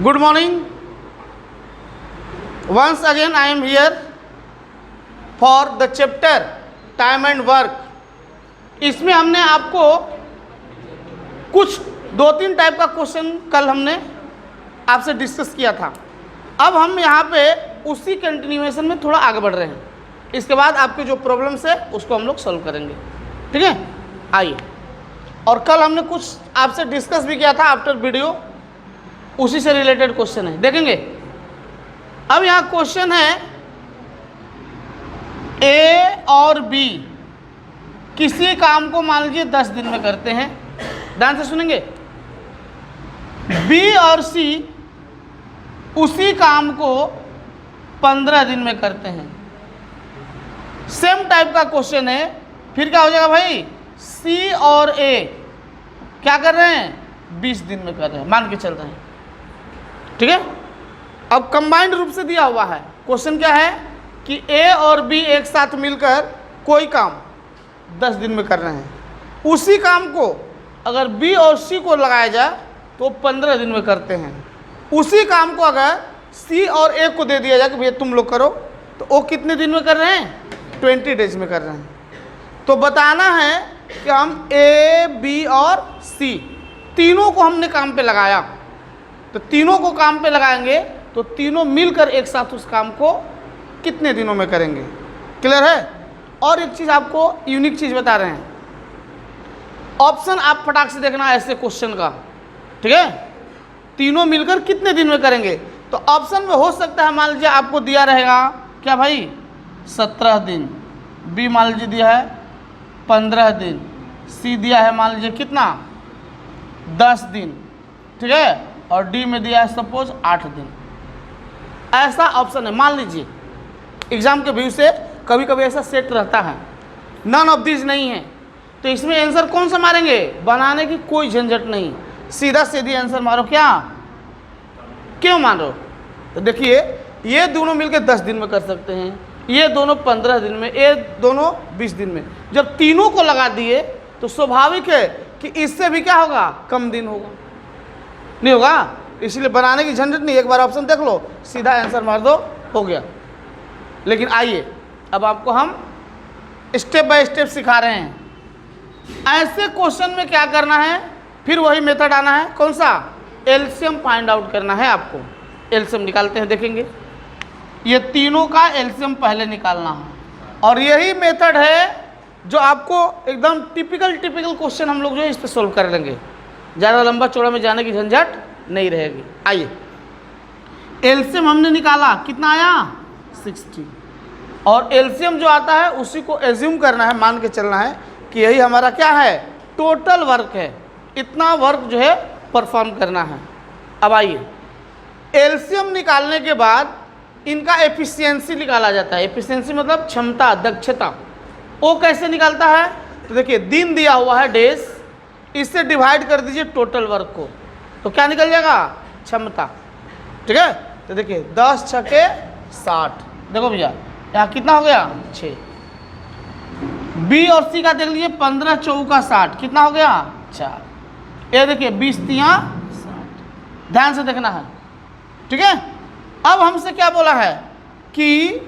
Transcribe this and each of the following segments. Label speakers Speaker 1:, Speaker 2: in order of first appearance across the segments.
Speaker 1: Good morning. Once again I am here for the chapter time and work. इसमें हमने आपको कुछ 2-3 type का क्वेश्चन कल हमने आपसे डिस्कस किया था। अब हम यहाँ पे उसी कंटिन्यूएशन में थोड़ा आगे बढ़ रहे हैं। इसके बाद आपके जो प्रॉब्लम्स है उसको हम लोग सॉल्व करेंगे, ठीक है। आइए, और कल हमने कुछ आपसे डिस्कस भी किया था आफ्टर वीडियो, उसी से रिलेटेड क्वेश्चन है, देखेंगे। अब यहाँ क्वेश्चन है ए और बी किसी काम को मान लीजिए 10 दिन में करते हैं, ध्यान से सुनेंगे। बी और सी उसी काम को 15 दिन में करते हैं। सेम टाइप का क्वेश्चन है, फिर क्या हो जाएगा भाई, सी और ए क्या कर रहे हैं, 20 दिन में कर रहे हैं, मान के चल रहे हैं, ठीक है। अब कंबाइंड रूप से दिया हुआ है। क्वेश्चन क्या है कि ए और बी एक साथ मिलकर कोई काम 10 दिन में कर रहे हैं। उसी काम को अगर बी और सी को लगाया जाए तो 15 दिन में करते हैं। उसी काम को अगर सी और ए को दे दिया जाए कि भैया तुम लोग करो, तो वो कितने दिन में कर रहे हैं, 20 डेज में कर रहे हैं। तो बताना है कि हम ए बी और सी तीनों को हमने काम पे लगाया, तो तीनों को काम पे लगाएंगे तो तीनों मिलकर एक साथ उस काम को कितने दिनों में करेंगे। क्लियर है। और एक चीज़ आपको यूनिक चीज़ बता रहे हैं, ऑप्शन आप फटाक से देखना ऐसे क्वेश्चन का, ठीक है। तीनों मिलकर कितने दिन में करेंगे, तो ऑप्शन में हो सकता है मान लीजिए आपको दिया रहेगा क्या भाई 17 दिन, बी मान लीजिए दिया है 15 दिन, सी दिया है मान लीजिए कितना 10 दिन, ठीक है, और डी में दिया है सपोज 8 दिन। ऐसा ऑप्शन है, मान लीजिए एग्जाम के व्यू से कभी कभी ऐसा सेट रहता है, नन ऑफ दिस नहीं है, तो इसमें आंसर कौन सा मारेंगे, बनाने की कोई झंझट नहीं, सीधा सीधी आंसर मारो। क्या क्यों मारो, तो देखिए ये दोनों मिलकर 10 दिन में कर सकते हैं, ये दोनों 15 दिन में, ये दोनों 20 दिन में। जब तीनों को लगा दिए तो स्वाभाविक है कि इससे भी क्या होगा, कम दिन होगा, नहीं होगा। इसलिए बनाने की झंझट नहीं, एक बार ऑप्शन देख लो, सीधा आंसर मार दो, हो गया। लेकिन आइए अब आपको हम स्टेप बाय स्टेप सिखा रहे हैं। ऐसे क्वेश्चन में क्या करना है, फिर वही मेथड आना है, कौन सा, एलसीएम फाइंड आउट करना है आपको। एलसीएम निकालते हैं, देखेंगे। ये तीनों का एलसीएम पहले निकालना है, और यही मेथड है जो आपको एकदम टिपिकल क्वेश्चन हम लोग जो है इस पर सोल्व कर लेंगे, ज़्यादा लंबा चौड़ा में जाने की झंझट नहीं रहेगी। आइए, एलसीएम हमने निकाला, कितना आया 60, और एलसीएम जो आता है उसी को एज्यूम करना है, मान के चलना है कि यही हमारा क्या है, टोटल वर्क है, इतना वर्क जो है परफॉर्म करना है। अब आइए, एलसीएम निकालने के बाद इनका एफिशिएंसी निकाला जाता है। एफिशिएंसी मतलब क्षमता, दक्षता। वो कैसे निकालता है, तो देखिए दिन दिया हुआ है डेज, इससे डिवाइड कर दीजिए टोटल वर्क को, तो क्या निकल जाएगा, क्षमता, ठीक है। तो देखिए 10 छके 60, देखो भैया यहाँ कितना हो गया 6। बी और सी का देख लीजिए 15 चौका 60, कितना हो गया 4। ये देखिए 20 तिया 60, ध्यान से देखना है, ठीक है। अब हमसे क्या बोला है कि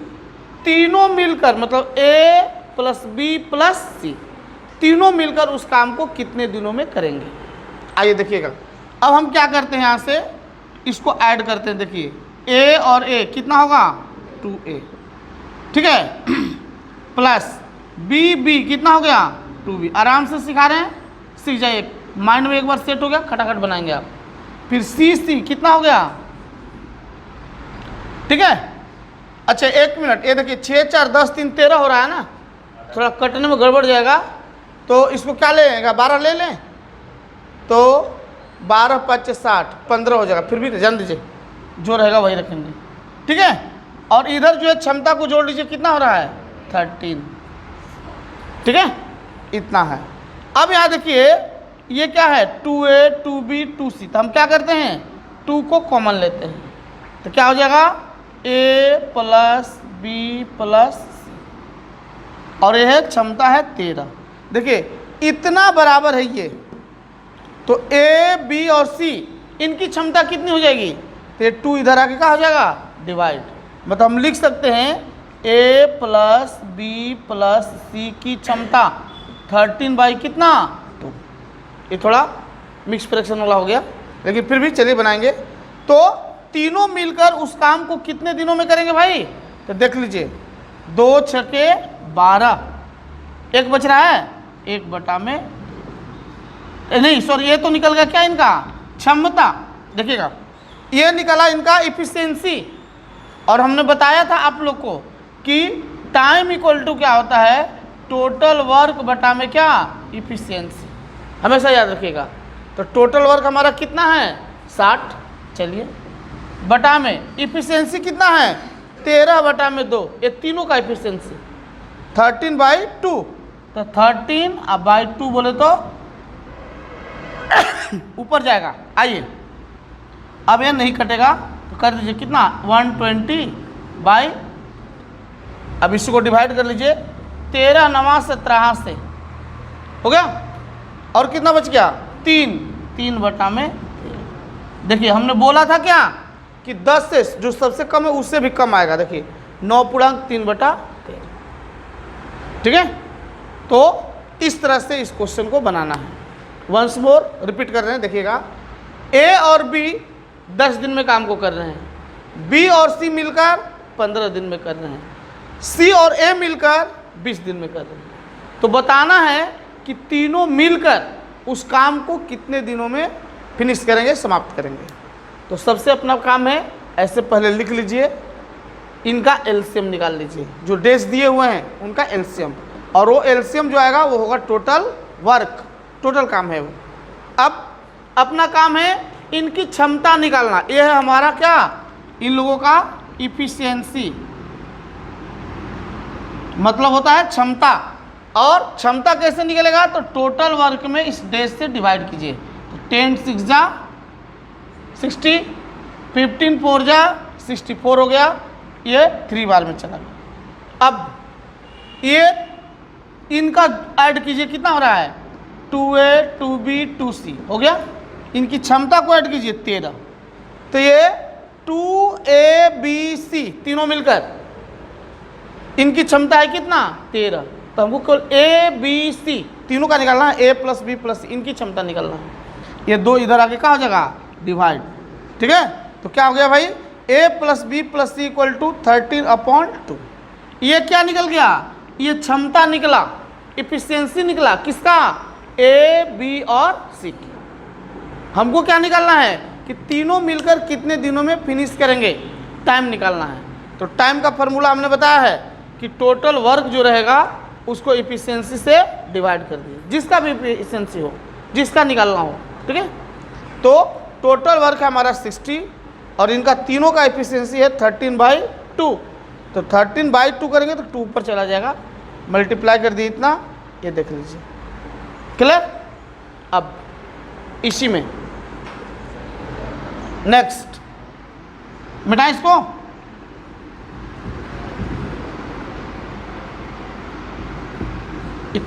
Speaker 1: तीनों मिलकर, मतलब ए प्लस बी प्लस सी, तीनों मिलकर उस काम को कितने दिनों में करेंगे। आइए देखिएगा, अब हम क्या करते हैं, यहाँ से इसको ऐड करते हैं। देखिए ए और ए कितना होगा 2a, ठीक है, प्लस बी कितना हो गया 2b। आराम से सिखा रहे हैं, सीख जाइए, माइंड में एक बार सेट हो गया, खटाखट बनाएंगे आप। फिर सी कितना हो गया, ठीक है। अच्छा एक मिनट, ये देखिए 6 4 10 3 13 हो रहा है ना, थोड़ा कटने में गड़बड़ जाएगा, तो इसको क्या लेगा, 12 ले लें, तो 12 5 60 15 हो जाएगा। फिर भी जान दीजिए, जो रहेगा वही रखेंगे, ठीक है। और इधर जो है क्षमता को जोड़ लीजिए, कितना हो रहा है 13, ठीक है, इतना है। अब यहाँ देखिए ये क्या है 2a 2b 2c, तो हम क्या करते हैं 2 को कॉमन लेते हैं, तो क्या हो जाएगा a plus b plus c, और यह क्षमता है 13। देखिए इतना बराबर है ये, तो ए बी और सी इनकी क्षमता कितनी हो जाएगी तो ये 2 इधर आके क्या हो जाएगा, डिवाइड। मतलब हम लिख सकते हैं a प्लस बी प्लस सी की क्षमता 13 बाई कितना 2। ये थोड़ा मिक्स फ्रैक्शन वाला हो गया, लेकिन फिर भी चलिए बनाएंगे। तो तीनों मिलकर उस काम को कितने दिनों में करेंगे भाई, तो देख लीजिए 2 छके 12, एक बच रहा है 1 बटा में, नहीं सॉरी ये तो निकल गया क्या इनका क्षमता, देखिएगा ये निकला इनका इफिशियंसी। और हमने बताया था आप लोग को कि टाइम इक्वल टू क्या होता है, टोटल वर्क बटा में क्या इफिशियंसी, हमेशा याद रखिएगा। तो टोटल वर्क हमारा कितना है 60, चलिए बटा में इफिशियंसी कितना है 13 बटा में 2, ये तीनों का इफिशियंसी 13/2। तो 13/2 बोले तो ऊपर जाएगा। आइए अब ये नहीं कटेगा तो कर दीजिए कितना 120 बाई, अब इसी को डिवाइड कर लीजिए 13 9 17 से हो गया, और कितना बच गया 3 बटा में। देखिए हमने बोला था क्या कि 10 से जो सबसे कम है उससे भी कम आएगा, देखिए 9.3/13, ठीक है। तो इस तरह से इस क्वेश्चन को बनाना है। वंस मोर रिपीट कर रहे हैं, देखिएगा ए और बी 10 दिन में काम को कर रहे हैं, बी और सी मिलकर 15 दिन में कर रहे हैं, सी और ए मिलकर 20 दिन में कर रहे हैं। तो बताना है कि तीनों मिलकर उस काम को कितने दिनों में फिनिश करेंगे, समाप्त करेंगे। तो सबसे अपना काम है, ऐसे पहले लिख लीजिए, इनका एलसीएम निकाल लीजिए, जो डेज दिए हुए हैं उनका एलसीएम, और वो एलसीएम जो आएगा वो होगा टोटल वर्क, टोटल काम है वो। अब अपना काम है इनकी क्षमता निकालना, ये है हमारा क्या इन लोगों का इफिशियंसी, मतलब होता है क्षमता। और क्षमता कैसे निकलेगा, तो टोटल वर्क में इस डेज से डिवाइड कीजिए, तो 10 6 जा 60, 15 4 जा 64 हो गया, ये 3 बार में चला गया। अब ये इनका ऐड कीजिए, कितना हो रहा है 2A 2B 2C हो गया, इनकी क्षमता को ऐड कीजिए 13, तो ये 2ABC तीनों मिलकर इनकी क्षमता है कितना 13। तो हमको केवल ABC तीनों का निकालना है, A plus B plus C इनकी क्षमता निकालना है। ये 2 इधर आके क्या हो जाएगा डिवाइड, ठीक है। तो क्या हो गया भाई A plus B plus C equal to 13/2। ये क्या निकल गया, ये क्षमता निकला, इफिशियंसी निकला, किसका A B और C की। हमको क्या निकालना है कि तीनों मिलकर कितने दिनों में फिनिश करेंगे, टाइम निकालना है। तो टाइम का फॉर्मूला हमने बताया है कि टोटल वर्क जो रहेगा उसको इफिशियंसी से डिवाइड कर दिए, जिसका भी इफिशियंसी हो, जिसका निकालना हो, ठीक है। तो टोटल वर्क है हमारा 60 और इनका तीनों का इफिशियंसी है 13/2। तो 13/2 करेंगे तो 2 ऊपर चला जाएगा, मल्टीप्लाई कर दिए इतना, ये देख लीजिए क्लियर। अब इसी में नेक्स्ट मिटाएं इसको,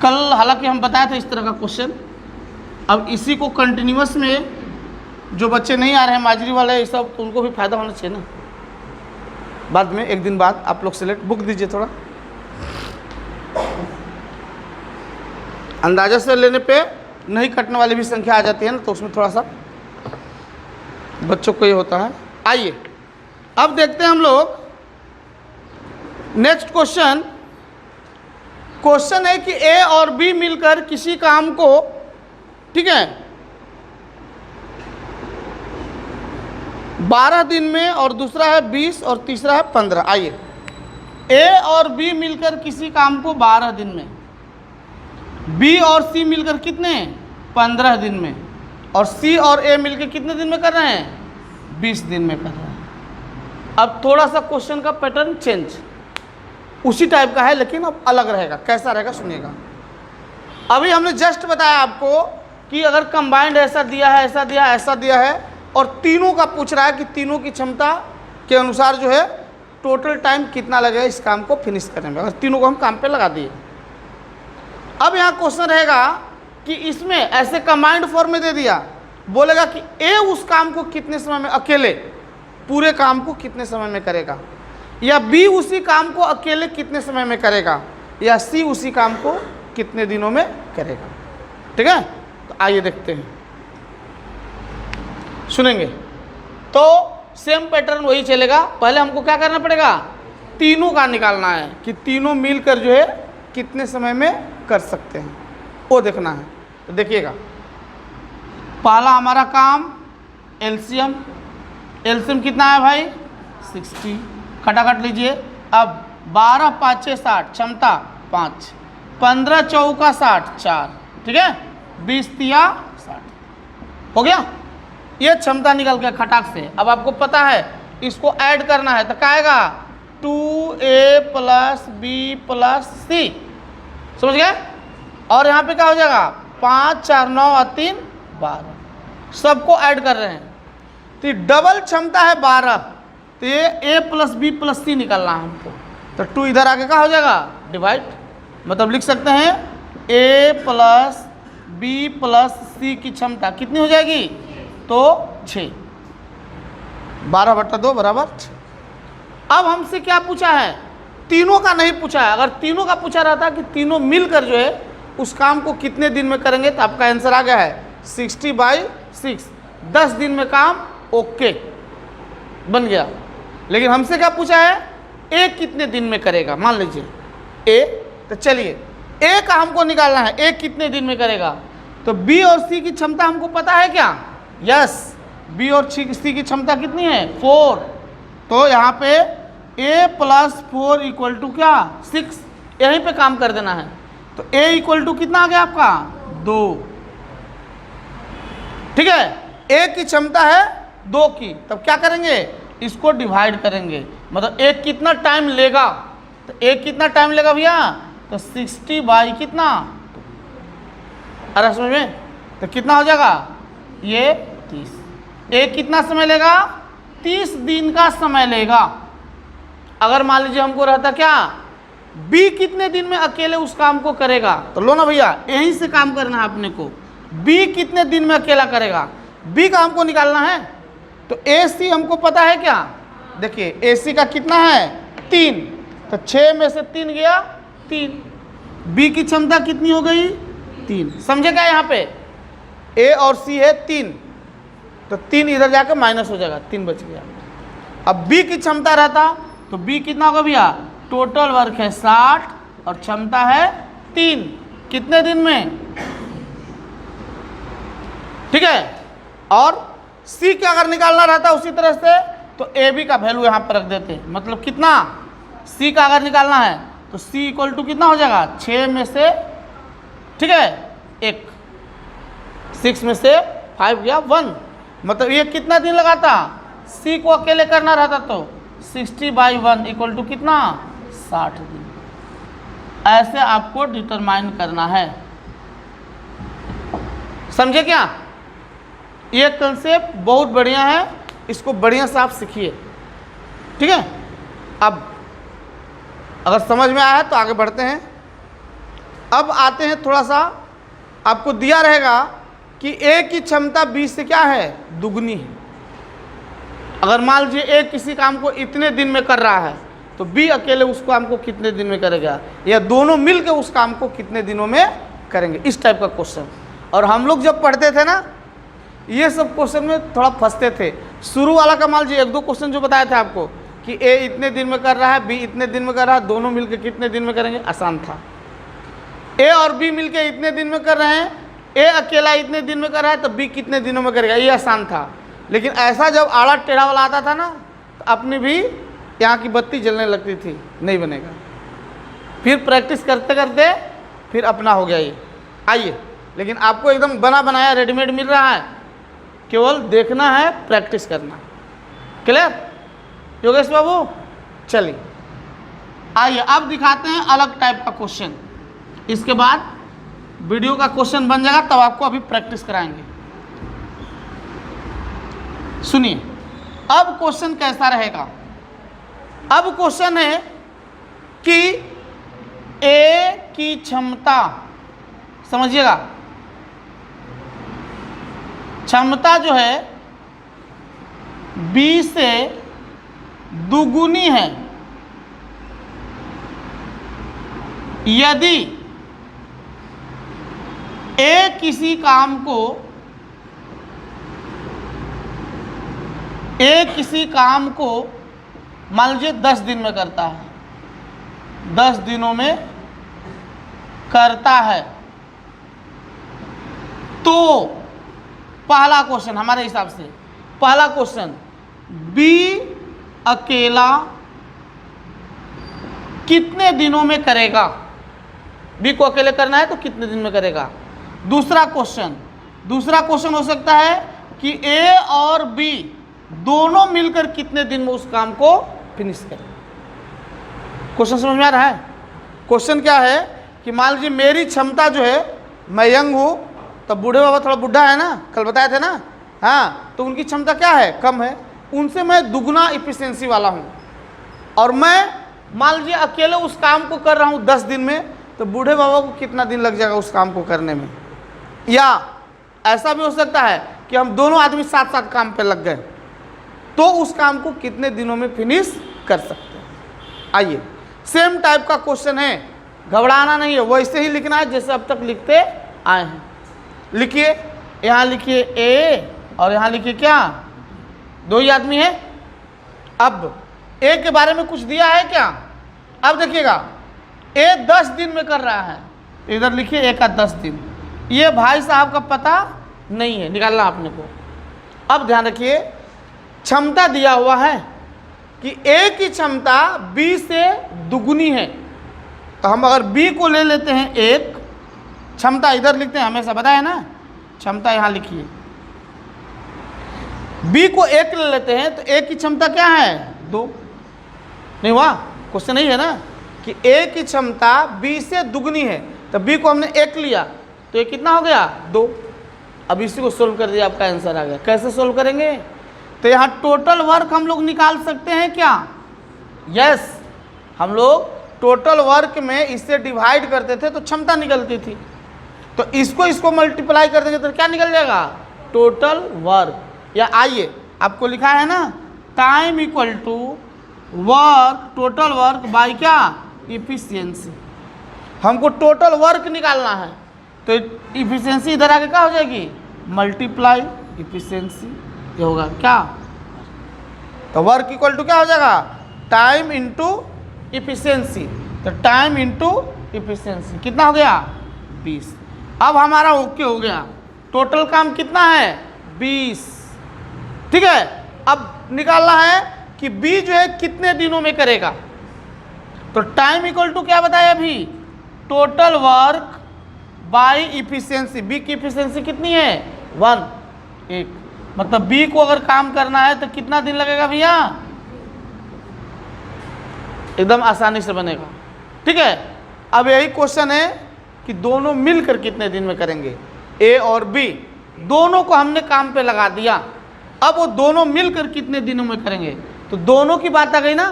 Speaker 1: कल हालांकि हम बताया था इस तरह का क्वेश्चन। अब इसी को कंटिन्यूअस में जो बच्चे नहीं आ रहे हैं माजरी वाले ये सब, तो उनको भी फायदा होना चाहिए ना। बाद में एक दिन बाद आप लोग सिलेक्ट बुक दीजिए, थोड़ा अंदाजा से लेने पे नहीं कटने वाली भी संख्या आ जाती है ना, तो उसमें थोड़ा सा बच्चों को ये होता है। आइए अब देखते हैं हम लोग नेक्स्ट क्वेश्चन। क्वेश्चन है कि ए और बी मिलकर किसी काम को, ठीक है, 12 दिन में, और दूसरा है 20 और तीसरा है 15। आइए ए और बी मिलकर किसी काम को 12 दिन में, बी और सी मिलकर कितने 15 दिन में, और सी और ए मिलकर कितने दिन में कर रहे हैं 20 दिन में कर रहे हैं। अब थोड़ा सा क्वेश्चन का पैटर्न चेंज, उसी टाइप का है लेकिन अब अलग रहेगा। कैसा रहेगा सुनिएगा। अभी हमने जस्ट बताया आपको कि अगर कंबाइंड ऐसा दिया है, ऐसा दिया है, ऐसा दिया है, और तीनों का पूछ रहा है कि तीनों की क्षमता के अनुसार जो है टोटल टाइम कितना लगेगा इस काम को फिनिश करने में, अगर तीनों को हम काम पे लगा दिए। अब यहाँ क्वेश्चन रहेगा कि इसमें ऐसे कंबाइंड फॉर्म में दे दिया, बोलेगा कि ए उस काम को कितने समय में अकेले पूरे काम को कितने समय में करेगा, या बी उसी काम को अकेले कितने समय में करेगा, या सी उसी काम को कितने दिनों में करेगा। ठीक है, तो आइए देखते हैं, सुनेंगे। तो सेम पैटर्न वही चलेगा। पहले हमको क्या करना पड़ेगा, तीनों का निकालना है कि तीनों मिलकर जो है कितने समय में कर सकते हैं, वो देखना है। तो देखिएगा, पहला हमारा काम एलसीएम। एलसीएम कितना है भाई 60, खटाखट लीजिए। अब 12 5 6 60, क्षमता 5, 15 चौका 60, 4, ठीक है, 20 तिया 60 हो गया। ये क्षमता निकल गया खटाक से। अब आपको पता है इसको ऐड करना है, तो क्या आएगा 2a plus b plus c, समझ गए। और यहाँ पे क्या हो जाएगा 5 4 9 और 3 12, सबको ऐड कर रहे हैं। तो ये डबल क्षमता है 12, तो ये a plus b plus c निकालना है हमको। तो 2 इधर आके क्या हो जाएगा डिवाइड, मतलब लिख सकते हैं a plus b plus c की क्षमता कितनी हो जाएगी, तो 6, 12/2 बराबर 6। अब हमसे क्या पूछा है, तीनों का नहीं पूछा है। अगर तीनों का पूछा रहता कि तीनों मिलकर जो है उस काम को कितने दिन में करेंगे, तो आपका आंसर आ गया है 60/6, 10 दिन में काम ओके बन गया। लेकिन हमसे क्या पूछा है, ए कितने दिन में करेगा। मान लीजिए ए, तो चलिए ए का हमको निकालना है, ए कितने दिन में करेगा। तो बी और सी की क्षमता हमको पता है क्या, यस, बी और सी की क्षमता कितनी है 4। तो यहाँ पे a प्लस 4 इक्वल टू क्या 6, यहीं पे काम कर देना है। तो a इक्वल टू कितना आ गया आपका 2, ठीक है। a की क्षमता है 2 की, तब क्या करेंगे इसको डिवाइड करेंगे, मतलब a कितना टाइम लेगा। तो a कितना टाइम लेगा भैया, तो 60 बाई कितना, अरे समझ में, तो कितना हो जाएगा ये 30। a कितना समय लेगा 30 दिन का समय लेगा। अगर मान लीजिए हमको रहता क्या B कितने दिन में अकेले उस काम को करेगा, तो लो ना भैया यहीं से काम करना है अपने को। B कितने दिन में अकेला करेगा, B का हमको निकालना है। तो AC हमको पता है क्या, देखिए AC का कितना है 3, तो 6 में से 3 गया 3। B की क्षमता कितनी हो गई 3, समझे क्या, यहाँ पे A और C है 3, तो 3 इधर जाकर माइनस हो जाएगा, 3 बच गया। अब B की क्षमता रहता तो B कितना होगा भैया, टोटल वर्क है 60 और क्षमता है 3, कितने दिन में, ठीक है। और C का अगर निकालना रहता उसी तरह से, तो AB का वैल्यू यहाँ पर रख देते, मतलब कितना C का अगर निकालना है तो C इक्वल टू कितना हो जाएगा 6 में से, ठीक है 1, 6 में से 5 गया 1, मतलब ये कितना दिन लगाता, C को अकेले करना रहता तो 60/1 इक्वल टू कितना 60 दिन। ऐसे आपको डिटरमाइन करना है, समझे क्या। ये कंसेप्ट बहुत बढ़िया है, इसको बढ़िया से आप सीखिए, ठीक है। अब अगर समझ में आया है तो आगे बढ़ते हैं। अब आते हैं, थोड़ा सा आपको दिया रहेगा कि A की क्षमता B से क्या है दुगनी है। अगर मान लीजिए A किसी काम को इतने दिन में कर रहा है, तो B अकेले उस काम को कितने दिन में करेगा, या दोनों मिलकर उस काम को कितने दिनों में करेंगे, इस टाइप का क्वेश्चन। और हम लोग जब पढ़ते थे ना, ये सब क्वेश्चन में थोड़ा फंसते थे। शुरू वाला का मान लीजिए 1-2 क्वेश्चन जो बताए थे आपको कि A इतने दिन में कर रहा है, B इतने दिन में कर रहा है, दोनों मिलकर कितने दिन में करेंगे, आसान था। A और B मिलकर इतने दिन में कर रहे हैं, A अकेला इतने दिन में कर रहा है, तो B कितने दिनों में करेगा, ये आसान था। लेकिन ऐसा जब आड़ा टेढ़ा वाला आता था ना, तो अपनी भी यहाँ की बत्ती जलने लगती थी, नहीं बनेगा। फिर प्रैक्टिस करते करते फिर अपना हो गया ये। आइए, लेकिन आपको एकदम बना बनाया रेडीमेड मिल रहा है, केवल देखना है, प्रैक्टिस करना। क्लियर योगेश बाबू, चलिए आइए अब दिखाते हैं अलग टाइप का क्वेश्चन। इसके बाद वीडियो का क्वेश्चन बन जाएगा, तब आपको अभी प्रैक्टिस कराएंगे। सुनिए अब क्वेश्चन कैसा रहेगा। अब क्वेश्चन है कि A की क्षमता, समझिएगा, क्षमता जो है B से दुगुनी है यदि ए किसी काम को मान लीजिए 10 दिन में करता है, 10 दिनों में करता है, तो पहला क्वेश्चन हमारे हिसाब से, पहला क्वेश्चन बी अकेला कितने दिनों में करेगा? बी को अकेले करना है तो कितने दिन में करेगा? दूसरा क्वेश्चन हो सकता है कि ए और बी दोनों मिलकर कितने दिन में उस काम को फिनिश करें। क्वेश्चन समझ में आ रहा है? क्वेश्चन क्या है कि मान लीजिए मेरी क्षमता जो है, मैं यंग हूँ, तो बूढ़े बाबा थोड़ा बुढ़ा है ना, कल बताए थे ना, हाँ, तो उनकी क्षमता क्या है? कम है, उनसे मैं दुगना इफिशियंसी वाला हूँ, और मैं मान लीजिए अकेले उस काम को कर रहा हूँ 10 दिन में, तो बूढ़े बाबा को कितना दिन लग जाएगा उस काम को करने में? या ऐसा भी हो सकता है कि हम दोनों आदमी साथ साथ काम पे लग गए, तो उस काम को कितने दिनों में फिनिश कर सकते हैं। आइए, सेम टाइप का क्वेश्चन है, घबराना नहीं है, वैसे ही लिखना है जैसे अब तक लिखते आए हैं। लिखिए, यहाँ लिखिए ए और यहाँ लिखिए क्या, 2 ही आदमी है। अब ए के बारे में कुछ दिया है क्या? अब देखिएगा, ए 10 दिन में कर रहा है, इधर लिखिए ए का 10 दिन। ये भाई साहब का पता नहीं है, निकालना आपने को। अब ध्यान रखिए, क्षमता दिया हुआ है कि ए की क्षमता बी से दुगुनी है, तो हम अगर बी को ले लेते हैं 1, क्षमता इधर लिखते हैं, हमेशा बताया ना, क्षमता यहाँ लिखिए, बी को 1 ले लेते हैं, तो ए की क्षमता क्या है? 2। नहीं हुआ? क्वेश्चन नहीं है ना कि ए की क्षमता बी से दुगनी है, तो बी को हमने 1 लिया, तो ये कितना हो गया? 2। अब इसी को सोल्व कर दिया, आपका आंसर आ गया। कैसे सोल्व करेंगे? तो यहाँ टोटल वर्क हम लोग निकाल सकते हैं क्या? यस, हम लोग टोटल वर्क में इससे डिवाइड करते थे तो क्षमता निकलती थी, तो इसको मल्टीप्लाई कर देंगे तो क्या निकल जाएगा? Total work. या आइए, आपको लिखा है ना, time equal to work, total work by क्या? इफिशियंसी। हमको टोटल वर्क निकालना है, तो इफिशियंसी इधर आके क्या हो जाएगी? Multiply efficiency. ये होगा क्या? तो वर्क इक्वल टू क्या हो जाएगा? Time into efficiency. तो टाइम इंटू इफिशियंसी कितना हो गया? 20। अब हमारा ओके हो गया। टोटल काम कितना है? 20। ठीक है, अब निकालना है कि बी जो है कितने दिनों में करेगा। तो टाइम इक्वल टू क्या बताया अभी? Total work by efficiency. B की इफिशियंसी कितनी है? 1। मतलब बी को अगर काम करना है तो कितना दिन लगेगा भैया? एकदम आसानी से बनेगा। ठीक है, अब यही क्वेश्चन है कि दोनों मिलकर कितने दिन में करेंगे। ए और बी दोनों को हमने काम पे लगा दिया, अब वो दोनों मिलकर कितने दिनों में करेंगे। तो दोनों की बात आ गई ना,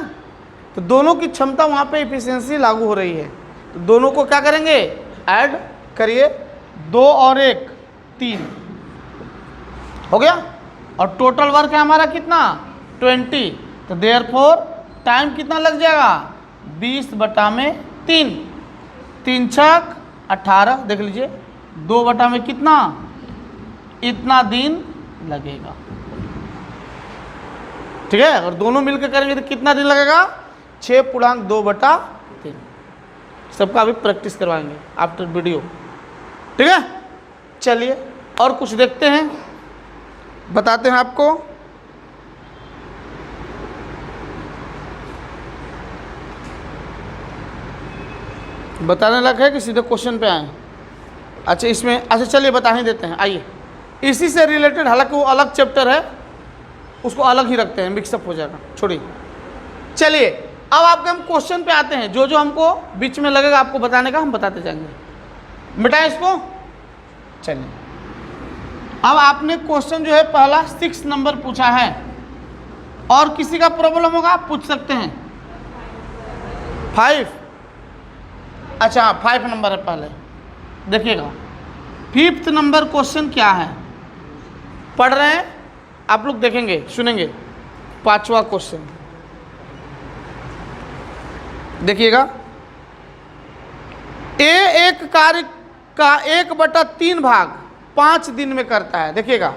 Speaker 1: तो दोनों की क्षमता वहाँ पे इफिशियंसी लागू हो रही है, तो दोनों को क्या करेंगे? ऐड करिए, 2 और 1 3 हो गया। और टोटल वर्क है हमारा कितना? 20। तो देयरफॉर टाइम कितना लग जाएगा? 20/3। 3 छक 18, देख लीजिए, 2 में कितना? इतना दिन लगेगा। ठीक है, और दोनों मिलकर करेंगे तो कितना दिन लगेगा? 6.2/3। सबका अभी प्रैक्टिस करवाएंगे आफ्टर वीडियो। ठीक है, चलिए और कुछ देखते हैं, बताते हैं आपको। बताने लग है कि सीधे क्वेश्चन पे आए? अच्छा, इसमें अच्छा चलिए बता ही देते हैं। आइए, इसी से रिलेटेड, हालांकि वो अलग चैप्टर है, उसको अलग ही रखते हैं, मिक्सअप हो जाएगा, छोड़िए। चलिए अब आपके हम क्वेश्चन पे आते हैं। जो जो हमको बीच में लगेगा आपको बताने का, हम बताते जाएंगे। मिटाएं इसको। चलिए, अब आपने क्वेश्चन जो है पहला 6 नंबर पूछा है, और किसी का प्रॉब्लम होगा आप पूछ सकते हैं। 5, अच्छा 5 नंबर है पहले, देखिएगा 5th नंबर क्वेश्चन क्या है। पढ़ रहे हैं आप लोग, देखेंगे सुनेंगे। 5वां क्वेश्चन, देखिएगा, ए एक कार्य का 1/3 भाग 5 दिन में करता है। देखिएगा,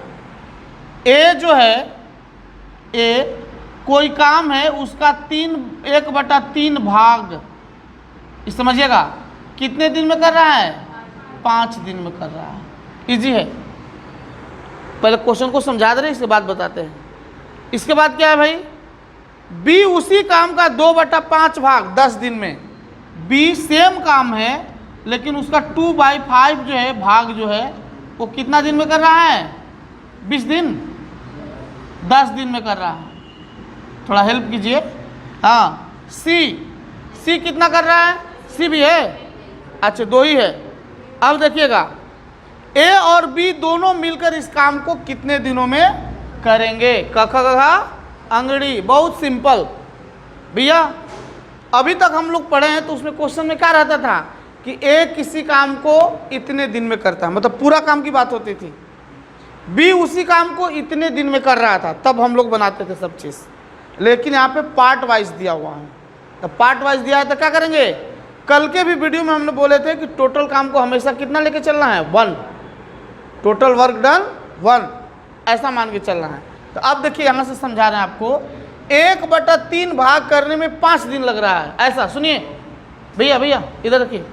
Speaker 1: ए जो है, ए कोई काम है उसका 1/3 भाग, इस समझिएगा, कितने दिन में कर रहा है? 5 दिन में कर रहा है। इजी है, पहले क्वेश्चन को समझा दे रहे, इसके बाद बताते हैं। इसके बाद क्या है भाई, बी उसी काम का 2/5 भाग 10 दिन में। बी सेम काम है लेकिन उसका 2/5 जो है भाग जो है वो कितना दिन में कर रहा है? 20 दिन, 10 दिन में कर रहा है। थोड़ा हेल्प कीजिए। हाँ, सी कितना कर रहा है? सी भी है, अच्छा 2 ही है। अब देखिएगा, ए और बी दोनों मिलकर इस काम को कितने दिनों में करेंगे? कखा अंगड़ी, बहुत सिंपल भैया। अभी तक हम लोग पढ़े हैं तो उसमें क्वेश्चन में क्या रहता था कि ए किसी काम को इतने दिन में करता है, मतलब पूरा काम की बात होती थी। बी उसी काम को इतने दिन में कर रहा था, तब हम लोग बनाते थे सब चीज़। लेकिन यहाँ पे पार्ट वाइज दिया हुआ है, तो पार्ट वाइज दिया है तो क्या करेंगे? कल के भी वीडियो में हमने बोले थे कि टोटल काम को हमेशा कितना लेके चलना है? 1, टोटल वर्क डन 1, ऐसा मान के चलना है। तो अब देखिए, यहाँ से समझा रहे हैं आपको, 1/3 भाग करने में 5 दिन लग रहा है। ऐसा सुनिए भैया, इधर देखिए,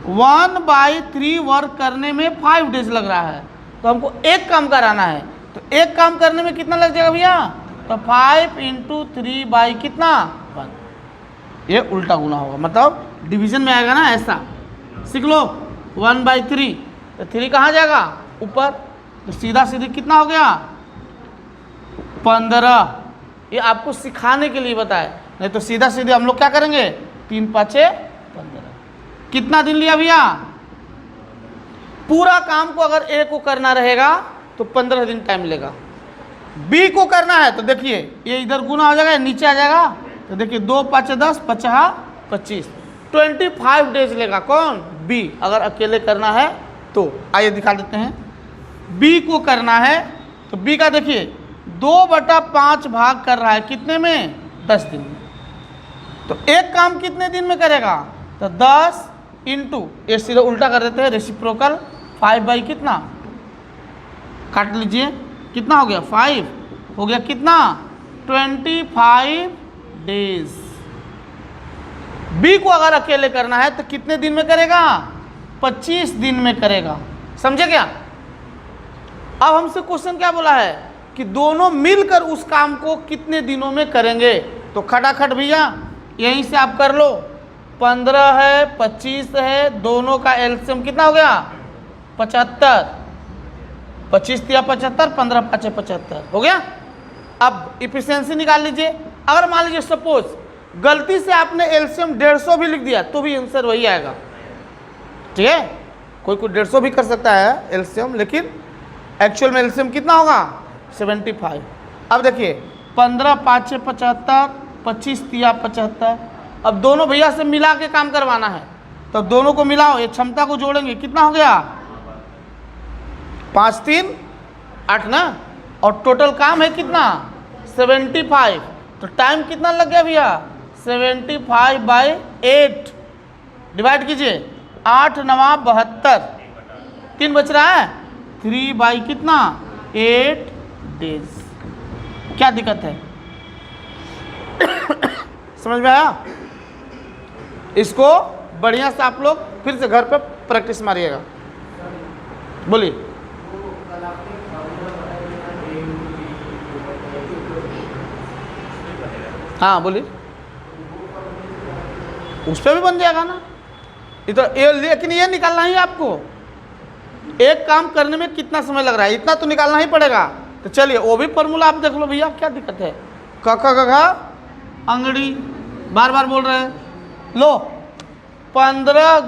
Speaker 1: 1/3 वर्क करने में 5 डेज लग रहा है। तो हमको एक काम कराना है, तो एक काम करने में कितना लग जाएगा भैया? तो 5 × 3 कितना? 1। ये उल्टा गुना होगा, मतलब डिवीजन में आएगा ना, ऐसा सीख लो। 1/3, तो 3 कहाँ जाएगा? ऊपर, तो सीधा सीधी कितना हो गया? 15। ये आपको सिखाने के लिए बताए, नहीं तो सीधा सीधे हम लोग क्या करेंगे? 3 × 5 = 15। कितना दिन लिया भैया? पूरा काम को अगर ए को करना रहेगा तो 15 दिन टाइम लेगा। बी को करना है तो देखिए, ये इधर गुना हो जाएगा, नीचे आ जाएगा, तो देखिए 2 × 5 = 10, 5 × 25, 25 डेज लेगा। कौन? बी। अगर अकेले करना है तो आइए दिखा देते हैं। बी को करना है तो बी का देखिए 2/5 भाग कर रहा है, कितने में? 10 दिन में। तो एक काम कितने दिन में करेगा? तो 10 × ये सीधा उल्टा कर देते हैं, रेसिप्रोकल, 5 कितना? काट लीजिए, कितना हो गया? 5 हो गया, कितना? 25 डेज। बी को अगर अकेले करना है तो कितने दिन में करेगा? 25 दिन में करेगा। समझे क्या? अब हमसे क्वेश्चन क्या बोला है कि दोनों मिलकर उस काम को कितने दिनों में करेंगे। तो खटाखट भैया यहीं से आप कर लो, 15 है, 25 है, दोनों का एलसीएम कितना हो गया? 75। 25 × 75, 15 × 5 = 75 हो गया। अब इफिशियंसी निकाल लीजिए। अगर मान लीजिए सपोज गलती से आपने एलसीएम 150 भी लिख दिया तो भी आंसर वही आएगा, ठीक है? कोई 150 भी कर सकता है एलसीएम, लेकिन एक्चुअल में एलसीएम कितना होगा? 75। अब देखिए 15 × 5 = 75, 25 × 75। अब दोनों भैया से मिला के काम करवाना है, तो दोनों को मिलाओ, ये क्षमता को जोड़ेंगे, कितना हो गया? 5 × 3 = 8 ना, और टोटल काम है कितना? 75। तो टाइम कितना लग गया भैया? 75/8 डिवाइड कीजिए, 8 × 9 = 72, 3 बच रहा है, 3 कितना? 8 डेज। क्या दिक्कत है? समझ में आया? इसको बढ़िया से आप लोग फिर से घर पे प्रैक्टिस मारिएगा। बोलिए। हाँ बोलिए। उस पर भी बन जाएगा ना, इधर ये, लेकिन ये निकालना ही आपको, एक काम करने में कितना समय लग रहा है इतना तो निकालना ही पड़ेगा। तो चलिए वो भी फॉर्मूला आप देख लो भैया, क्या दिक्कत है? कखा अंगड़ी, बार बार बोल रहे हैं। लो 15 ×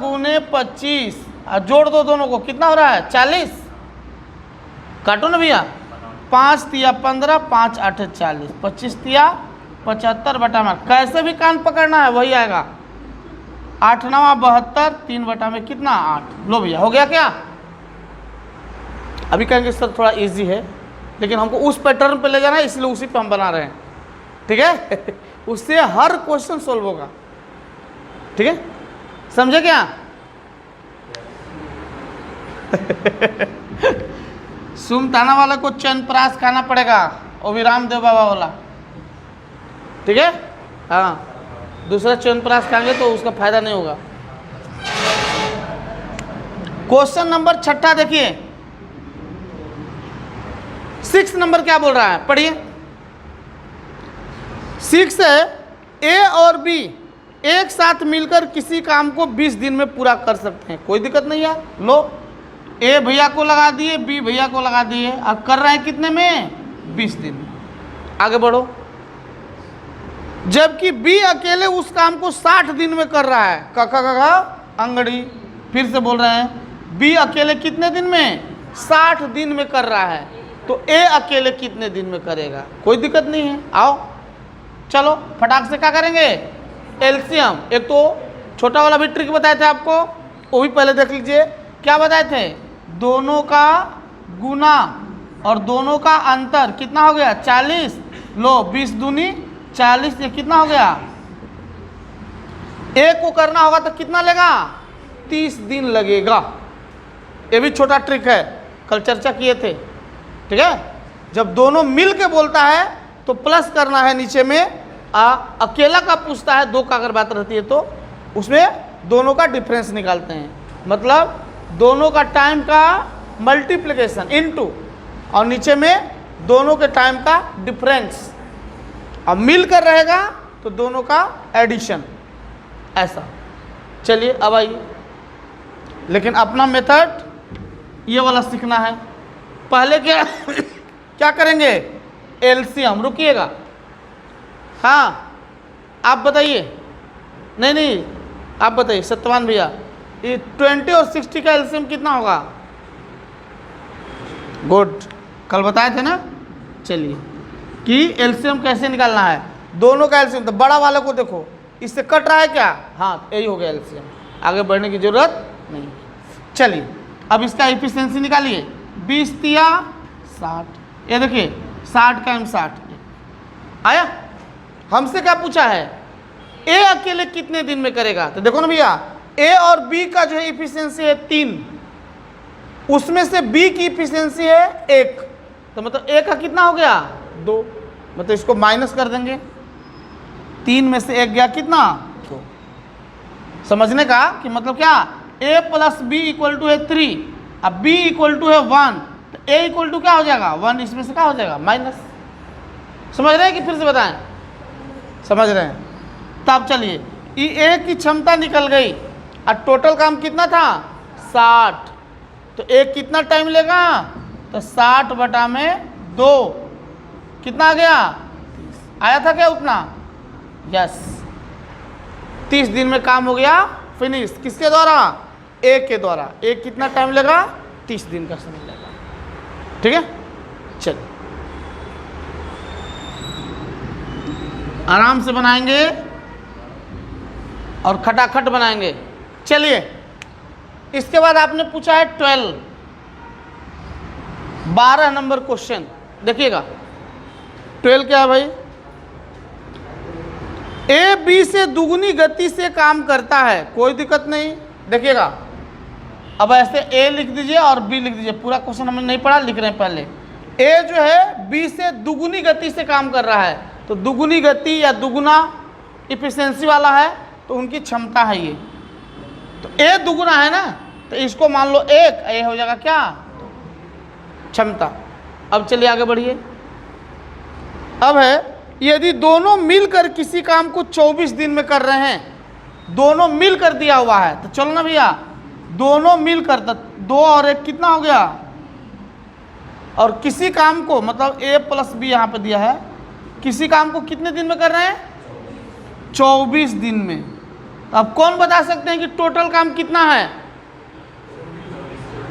Speaker 1: 25 और जोड़ दो दोनों को, कितना हो रहा है? 40। काटो ना भैया, 5 × 15, 5 × 8 = 40, 25 × 75 बटा में कैसे भी कान पकड़ना है वही आएगा। 8 × 9 = 72, 3 बटा में कितना? 8। लो भैया हो गया क्या? अभी कहेंगे सर थोड़ा इजी है, लेकिन हमको उस पैटर्न पे ले जाना है, इसलिए उसी पे हम बना रहे हैं, ठीक है? उससे हर क्वेश्चन सोल्व होगा। ठीक है, समझे क्या? सुमताना वाला को चंद्रप्रास खाना पड़ेगा, वो भी रामदेव बाबा वाला, ठीक है। हाँ, दूसरा चंद्रप्रास खाएंगे तो उसका फायदा नहीं होगा। क्वेश्चन नंबर 6 देखिए, 6 नंबर क्या बोल रहा है, पढ़िए। 6 है, ए और बी एक साथ मिलकर किसी काम को 20 दिन में पूरा कर सकते हैं, कोई दिक्कत नहीं है। लो, ए भैया को लगा दिए, बी भैया को लगा दिए, अब कर रहे हैं कितने में? 20 दिन में। आगे बढ़ो। जबकि बी अकेले उस काम को 60 दिन में कर रहा है। काका अंगड़ी, फिर से बोल रहे हैं, बी अकेले कितने दिन में? 60 दिन में कर रहा है, तो ए अकेले कितने दिन में करेगा? कोई दिक्कत नहीं है। आओ चलो फटाक से क्या करेंगे? एलसीएम। एक तो छोटा वाला भी ट्रिक बताए थे आपको, वो भी पहले देख लीजिए। क्या बताए थे? दोनों का गुना और दोनों का अंतर कितना हो गया? 40। लो 20 दूनी 40, ये कितना हो गया? एक को करना होगा तो कितना लेगा? 30 दिन लगेगा। ये भी छोटा ट्रिक है, कल चर्चा किए थे, ठीक है। जब दोनों मिल के बोलता है तो प्लस करना है नीचे में। अकेला का पूछता है, दो का अगर बात रहती है तो उसमें दोनों का डिफरेंस निकालते हैं, मतलब दोनों का टाइम का मल्टीप्लिकेशन इनटू, और नीचे में दोनों के टाइम का डिफरेंस, और मिलकर रहेगा तो दोनों का एडिशन, ऐसा। चलिए अब आइए, लेकिन अपना मेथड ये वाला सीखना है। पहले क्या करेंगे? एलसीएम। रुकिएगा, हाँ आप बताइए। नहीं आप बताइए सत्यवान भैया, ये 20 और 60 का एलसीएम कितना होगा? गुड, कल बताए थे ना। चलिए कि एलसीएम कैसे निकालना है, दोनों का एलसीएम। तो बड़ा वाले को देखो, इससे कट रहा है क्या? हाँ, यही हो गया एलसीएम, आगे बढ़ने की जरूरत नहीं। चलिए अब इसका एफिशिएंसी निकालिए। 20 तिया 60, ये देखिए 60 का 60 आया। हमसे क्या पूछा है? ए अकेले कितने दिन में करेगा? तो देखो ना भैया, ए और बी का जो है इफिशियंसी है 3, उसमें से बी की इफिशियंसी है 1, तो मतलब ए का कितना हो गया? 2, मतलब इसको माइनस कर देंगे। 3 में से 1 गया कितना? 2। समझने का कि मतलब क्या? a plus B equal to है 3, अब b इक्वल टू है 1, तो a इक्वल टू क्या हो जाएगा? 1, इसमें से क्या हो जाएगा? माइनस। समझ रहे हैं कि फिर से बताएं? समझ रहे हैं। तब चलिए, ये a की क्षमता निकल गई और टोटल काम कितना था? 60, तो a कितना टाइम लेगा? तो 60 बटा में 2 कितना आ गया? 30। आया था क्या उतना? यस, 30 दिन में काम हो गया फिनिश। किसके द्वारा? ए के द्वारा। ए कितना टाइम लेगा? 30 दिन का समय लेगा, ठीक है। चलिए आराम से बनाएंगे और खटाखट बनाएंगे। चलिए इसके बाद आपने पूछा है 12 नंबर क्वेश्चन, देखिएगा। 12 क्या है भाई? ए बी से दुगुनी गति से काम करता है, कोई दिक्कत नहीं। देखिएगा, अब ऐसे ए लिख दीजिए और बी लिख दीजिए। पूरा क्वेश्चन हमने नहीं पढ़ा, लिख रहे हैं पहले। ए जो है बी से दुगुनी गति से काम कर रहा है, तो दुगुनी गति या दुगुना इफिशिएंसी वाला है, तो उनकी क्षमता है ये। तो ए दुगुना है ना, तो इसको मान लो 1, ए हो जाएगा क्या? क्षमता। अब चलिए आगे बढ़िए। अब है, यदि दोनों मिलकर किसी काम को 24 दिन में कर रहे हैं, दोनों मिलकर दिया हुआ है, तो चलो ना भैया, दोनों मिलकर, तो 2 और 1 कितना हो गया? और किसी काम को, मतलब a प्लस बी यहाँ पे दिया है, किसी काम को कितने दिन में कर रहे हैं? 24 दिन में। तो अब कौन बता सकते हैं कि टोटल काम कितना है?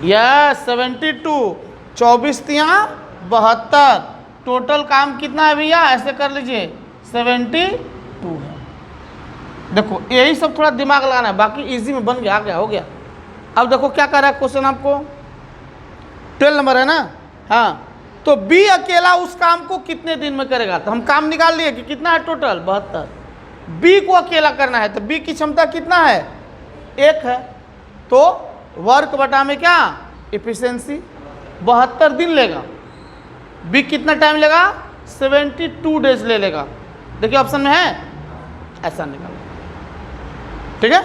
Speaker 1: यस, 72। 24 तिया 72, टोटल काम कितना है भैया? ऐसे कर लीजिए, 72 है। देखो यही सब थोड़ा दिमाग लगाना है, बाकी इजी में बन गया, आ गया, हो गया। अब देखो क्या कर रहा है क्वेश्चन आपको, 12 नंबर है ना। हाँ, तो बी अकेला उस काम को कितने दिन में करेगा? तो हम काम निकाल लिए कि कितना है टोटल? 72। बी को अकेला करना है तो बी की क्षमता कितना है, 1 है। तो वर्क बटा में क्या, इफिशियंसी 72 दिन लेगा। बी कितना टाइम लेगा, 72 डेज ले लेगा। देखिए ऑप्शन में है, ऐसा निकाल, ठीक है।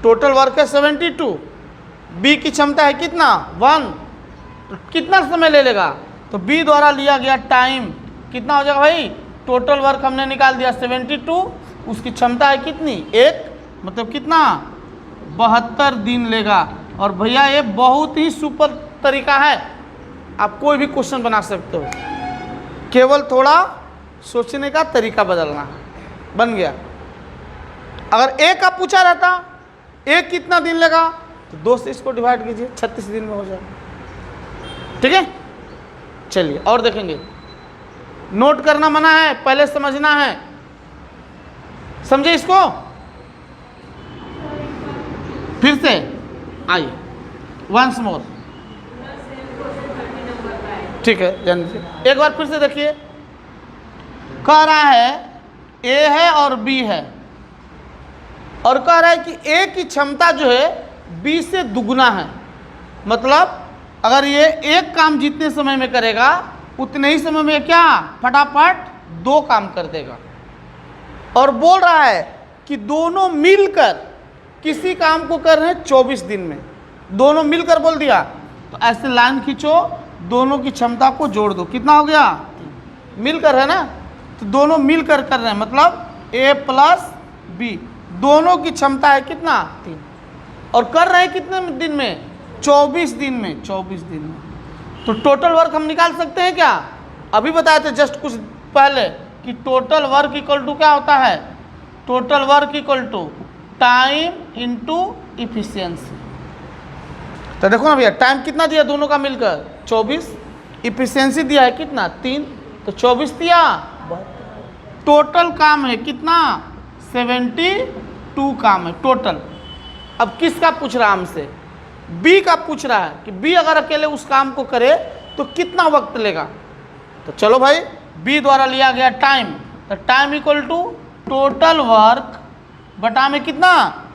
Speaker 1: टोटल वर्क है 72, बी की क्षमता है कितना, 1, तो कितना समय ले लेगा, तो बी द्वारा लिया गया टाइम कितना हो जाएगा भाई, टोटल वर्क हमने निकाल दिया 72, उसकी क्षमता है कितनी, 1, मतलब कितना, 72 दिन लेगा। और भैया ये बहुत ही सुपर तरीका है, आप कोई भी क्वेश्चन बना सकते हो, केवल थोड़ा सोचने का तरीका बदलना है, बन गया। अगर एक का पूछा रहता एक कितना दिन लगा, तो 2 से इसको डिवाइड कीजिए, 36 दिन में हो जाएगा, ठीक है। चलिए और देखेंगे, नोट करना मना है, पहले समझना है, समझे इसको। फिर से आइए, वंस मोर, ठीक है, जान लीजिए एक बार फिर से देखिए। कह रहा है ए है और बी है, और कह रहा है कि ए की क्षमता जो है बी से दुगुना है। मतलब अगर ये एक काम जितने समय में करेगा उतने ही समय में क्या, फटाफट 2 काम कर देगा। और बोल रहा है कि दोनों मिलकर किसी काम को कर रहे हैं 24 दिन में, दोनों मिलकर बोल दिया, तो ऐसे लाइन खींचो, दोनों की क्षमता को जोड़ दो, कितना हो गया, मिलकर है ना, तो दोनों मिलकर कर रहे हैं, मतलब ए प्लस बी, दोनों की क्षमता है कितना, 3, और कर रहे हैं कितने दिन में, 24 दिन में, 24 दिन में। तो टोटल वर्क हम निकाल सकते हैं क्या, अभी बताए थे जस्ट कुछ पहले कि टोटल वर्क इक्वल टू क्या होता है, total work equal to time into efficiency. तो देखो ना भैया, टाइम कितना दिया दोनों का मिलकर 24, इफिशियंसी दिया है कितना 3, तो 24 दिया, टोटल काम है कितना 72 काम है टोटल। अब किसका पूछ रहा है हमसे, बी का पूछ रहा है कि बी अगर अकेले उस काम को करे तो कितना वक्त लेगा। तो चलो भाई, बी द्वारा लिया गया टाइम, तो time equal to total work बटा में कितना,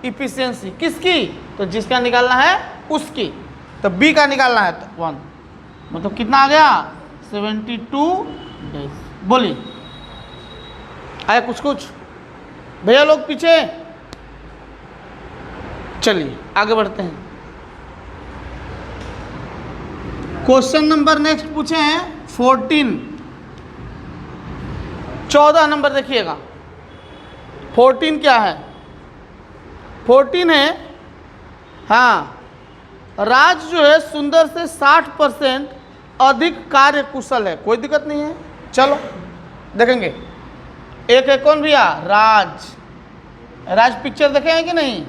Speaker 1: इफिशियंसी किसकी, तो जिसका निकालना है उसकी, तो बी का निकालना है तो 1, मतलब कितना आ गया 72 डेज। बोलिए आया कुछ कुछ भैया लोग पीछे, चलिए आगे बढ़ते हैं। क्वेश्चन नंबर नेक्स्ट पूछे हैं 14 नंबर देखिएगा। 14 क्या है, 14 है, हाँ, राज जो है सुंदर से 60% अधिक कार्य कुशल है, कोई दिक्कत नहीं है। चलो देखेंगे, एक है कौन भैया, राज पिक्चर देखे हैं कि नहीं,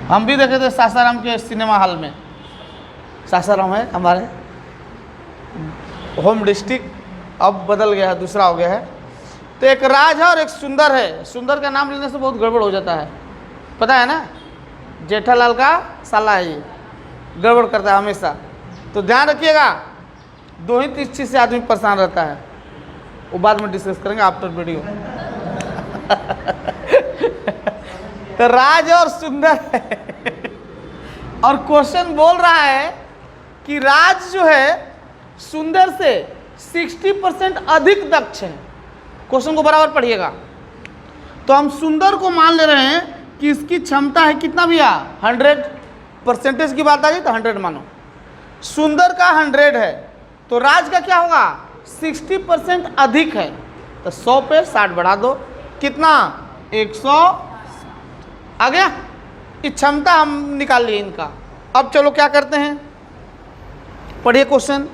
Speaker 1: हम भी देखे थे सासाराम के सिनेमा हॉल में, सासाराम है हमारे होम डिस्ट्रिक्ट, अब बदल गया है, दूसरा हो गया है। तो एक राज है और एक सुंदर है, सुंदर का नाम लेने से बहुत गड़बड़ हो जाता है, पता है ना, जेठालाल का साला है ये, गड़बड़ करता है हमेशा, तो ध्यान रखिएगा, 2 ही चीज़ से आदमी परेशान रहता है, वो बाद में डिस्कस करेंगे आफ्टर वीडियो। तो राज और सुंदर है, और क्वेश्चन बोल रहा है कि राज जो है सुंदर से 60% अधिक दक्ष है। क्वेश्चन को बराबर पढ़िएगा। तो हम सुंदर को मान ले रहे हैं कि इसकी क्षमता है कितना भैया 100, परसेंटेज की बात आ गई तो 100 मानो, सुंदर का 100 है, तो राज का क्या होगा 60% अधिक है, तो 100 पे 60 बढ़ा दो, कितना 100 आ गया। इस क्षमता हम निकाल लिए इनका। अब चलो क्या करते हैं, पढ़िए क्वेश्चन।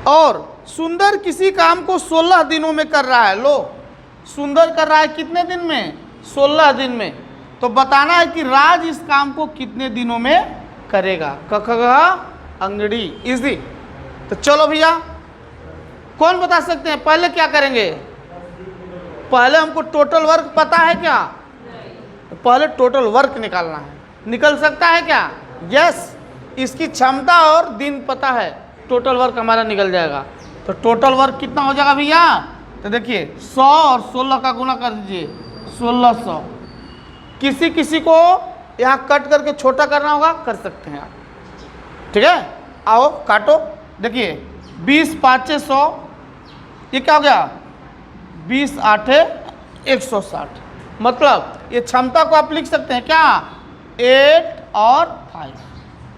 Speaker 1: और सुंदर किसी काम को 16 दिनों में कर रहा है, लो सुंदर कर रहा है कितने दिन में, 16 दिन में, तो बताना है कि राज इस काम को कितने दिनों में करेगा। क अंगड़ी इजी। तो चलो भैया, कौन बता सकते हैं, पहले क्या करेंगे, पहले हमको टोटल वर्क पता है क्या, तो पहले टोटल वर्क निकालना है, निकल सकता है क्या, यस, इसकी क्षमता और दिन पता है, टोटल वर्क हमारा निकल जाएगा। तो टोटल वर्क कितना हो जाएगा भैया, तो देखिए 100 और 16 का गुना कर दीजिए 1600। किसी किसी को यहाँ कट करके छोटा करना होगा, कर सकते हैं आप, ठीक है। आओ काटो, देखिए 20 5 100, ये क्या हो गया 20 8 160। मतलब ये क्षमता को आप लिख सकते हैं क्या 8 और 5,